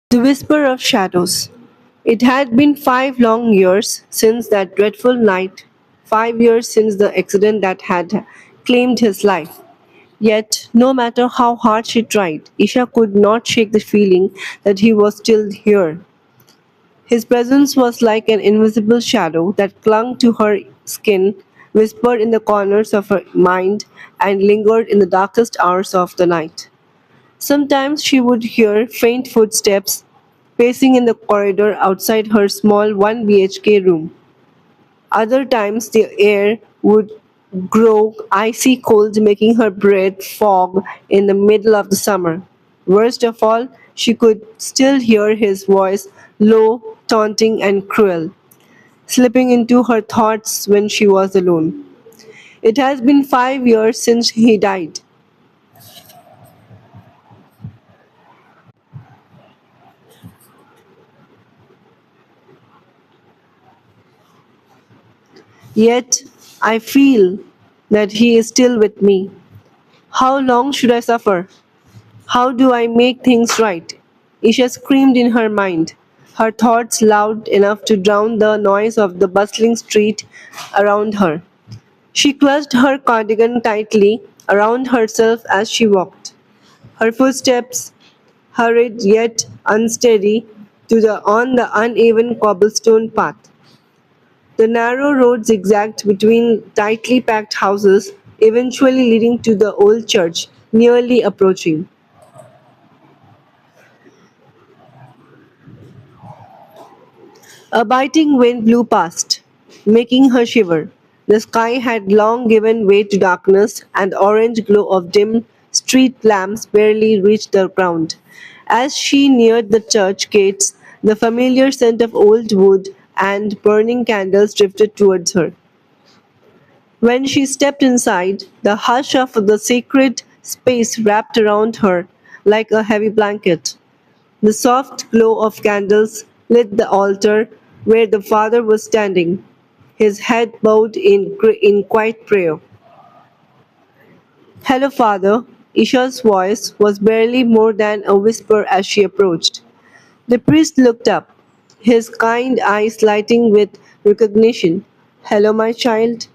The whisper of shadows. It had been 5 long years since that dreadful night, 5 years since the accident that had claimed his life. Yet, no matter how hard she tried, Isha could not shake the feeling that he was still here. His presence was like an invisible shadow that clung to her skin, whispered in the corners of her mind, and lingered in the darkest hours of the night. Sometimes she would hear faint footsteps pacing in the corridor outside her small 1 BHK room. Other times the air would grow icy cold, making her breath fog in the middle of the summer. Worst of all, she could still hear his voice, low, taunting, and cruel, slipping into her thoughts when she was alone. It has been 5 years since he died. Yet I feel that he is still with me. How long should I suffer? How do I make things right? Isha screamed in her mind, her thoughts loud enough to drown the noise of the bustling street around her. She clutched her cardigan tightly around herself as she walked. Her footsteps hurried yet unsteady on the uneven cobblestone path. The narrow road zigzagged between tightly packed houses, eventually leading to the old church, nearly approaching. A biting wind blew past, making her shiver. The sky had long given way to darkness, and the orange glow of dim street lamps barely reached the ground. As she neared the church gates, the familiar scent of old wood and burning candles drifted towards her. When she stepped inside, the hush of the sacred space wrapped around her like a heavy blanket. The soft glow of candles lit the altar where the father was standing, his head bowed in quiet prayer. Hello, Father. Isha's voice was barely more than a whisper as she approached. The priest looked up, his kind eyes lighting with recognition. Hello, my child.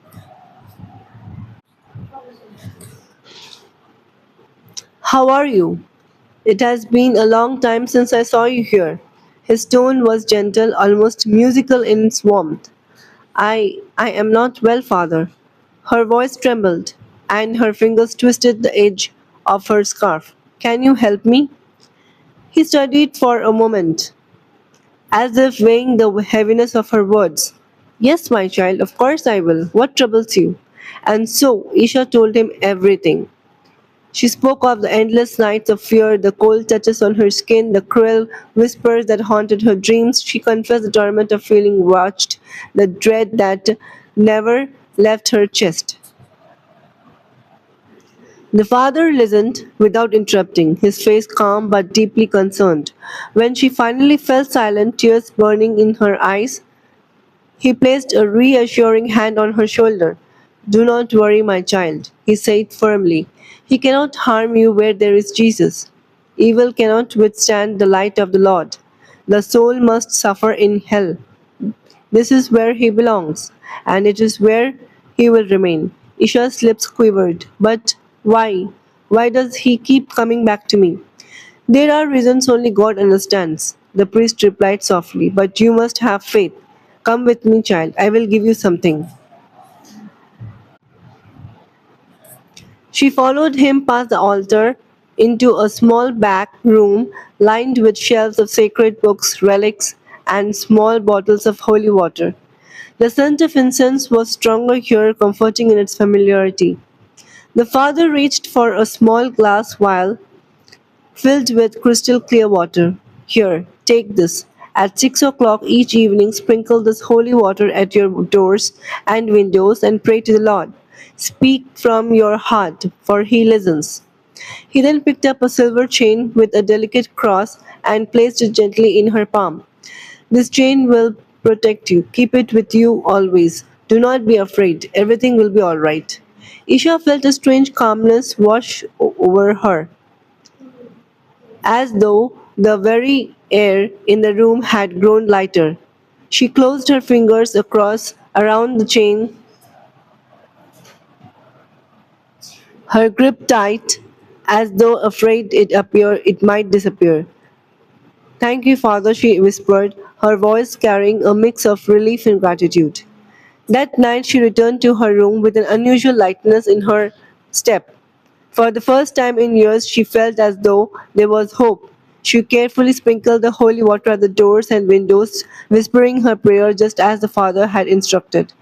How are you? It has been a long time since I saw you here. His tone was gentle, almost musical in its warmth. I am not well, father. Her voice trembled, and her fingers twisted the edge of her scarf. Can you help me? He studied for a moment, as if weighing the heaviness of her words. Yes, my child, of course I will. What troubles you? And so Isha told him everything. She spoke of the endless nights of fear, the cold touches on her skin, the cruel whispers that haunted her dreams. She confessed the torment of feeling watched, the dread that never left her chest. The father listened without interrupting, his face calm but deeply concerned. When she finally fell silent, tears burning in her eyes, he placed a reassuring hand on her shoulder. Do not worry, my child, he said firmly. He cannot harm you where there is Jesus. Evil cannot withstand the light of the Lord. The soul must suffer in hell. This is where he belongs, and it is where he will remain. Isha's lips quivered. But why? Why does he keep coming back to me? There are reasons only God understands, the priest replied softly, but you must have faith. Come with me, child. I will give you something. She followed him past the altar into a small back room lined with shelves of sacred books, relics, and small bottles of holy water. The scent of incense was stronger here, comforting in its familiarity. The father reached for a small glass vial filled with crystal clear water. Here, take this. At 6 o'clock each evening, sprinkle this holy water at your doors and windows and pray to the Lord. Speak from your heart, for He listens. He then picked up a silver chain with a delicate cross and placed it gently in her palm. This chain will protect you. Keep it with you always. Do not be afraid. Everything will be all right. Isha felt a strange calmness wash over her, as though The very air in the room had grown lighter. She closed her fingers across around the chain, her grip tight, as though afraid it might disappear. Thank you, Father, she whispered, her voice carrying a mix of relief and gratitude. That night she returned to her room with an unusual lightness in her step. For the first time in years, she felt as though there was hope. She carefully sprinkled the holy water at the doors and windows, whispering her prayer just as the Father had instructed.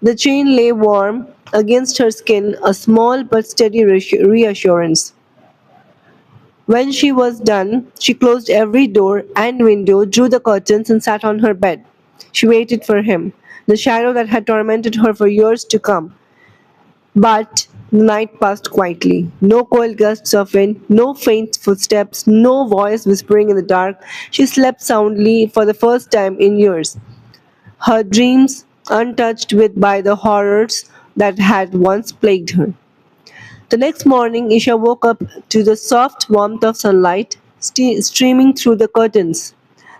The chain lay warm against her skin, a small but steady reassurance. When she was done, she closed every door and window, drew the curtains, and sat on her bed. She waited for him, the shadow that had tormented her for years to come. But the night passed quietly. No cold gusts of wind, no faint footsteps, no voice whispering in the dark. She slept soundly for the first time in years, her dreams untouched by the horrors that had once plagued her. The next morning, Isha woke up to the soft warmth of sunlight streaming through the curtains.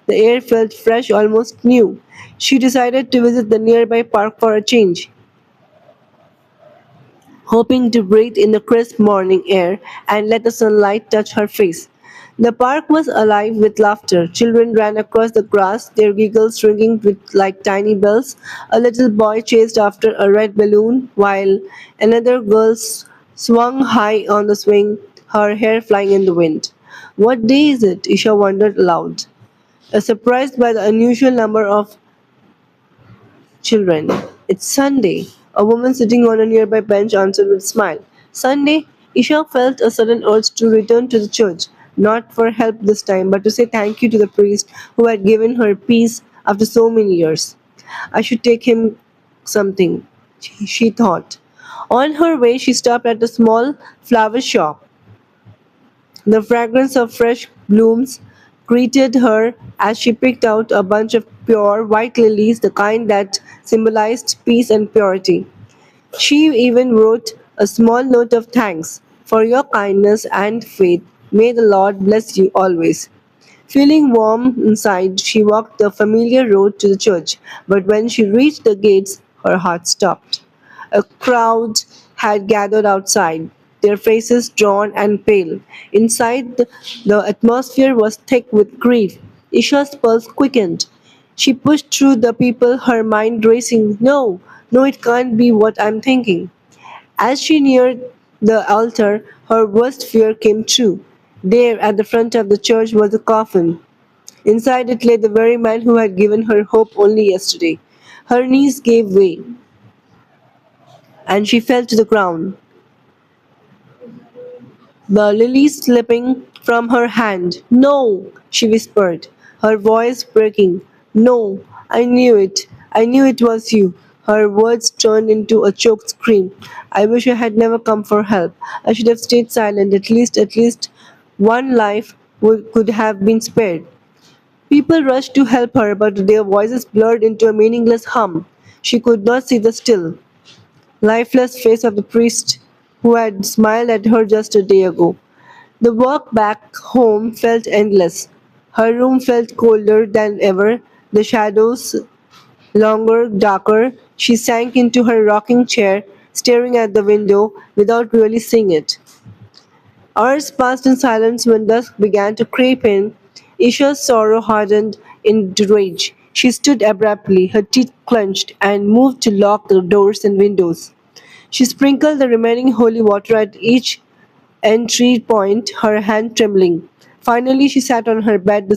The air felt fresh, almost new. She decided to visit the nearby park for a change, hoping to breathe in the crisp morning air and let the sunlight touch her face. The park was alive with laughter. Children ran across the grass, their giggles ringing like tiny bells. A little boy chased after a red balloon, while another girl swung high on the swing, her hair flying in the wind. What day is it? Isha wondered aloud, surprised by the unusual number of children. It's Sunday. A woman sitting on a nearby bench answered with a smile. Sunday? Isha felt a sudden urge to return to the church, not for help this time, but to say thank you to the priest who had given her peace after so many years. I should take him something, she thought. On her way, she stopped at a small flower shop. The fragrance of fresh blooms greeted her as she picked out a bunch of pure white lilies, the kind that symbolized peace and purity. She even wrote a small note of thanks for your kindness and faith. May the Lord bless you always. Feeling warm inside, she walked the familiar road to the church, but when she reached the gates, her heart stopped. A crowd had gathered outside, their faces drawn and pale. Inside, the atmosphere was thick with grief. Isha's pulse quickened. She pushed through the people, her mind racing. No, no, it can't be what I'm thinking. As she neared the altar, her worst fear came true. There, at the front of the church, was a coffin. Inside it lay the very man who had given her hope only yesterday. Her knees gave way, and she fell to the ground, the lily slipping from her hand. No, she whispered, her voice breaking. No, I knew it. I knew it was you. Her words turned into a choked scream. I wish I had never come for help. I should have stayed silent. At least one life could have been spared. People rushed to help her, but their voices blurred into a meaningless hum. She could not see the still, lifeless face of the priest who had smiled at her just a day ago. The walk back home felt endless. Her room felt colder than ever, the shadows longer, darker. She sank into her rocking chair, staring at the window without really seeing it. Hours passed in silence when dusk began to creep in. Isha's sorrow hardened into rage. She stood abruptly, her teeth clenched, and moved to lock the doors and windows. She sprinkled the remaining holy water at each entry point, her hand trembling. Finally, she sat on her bed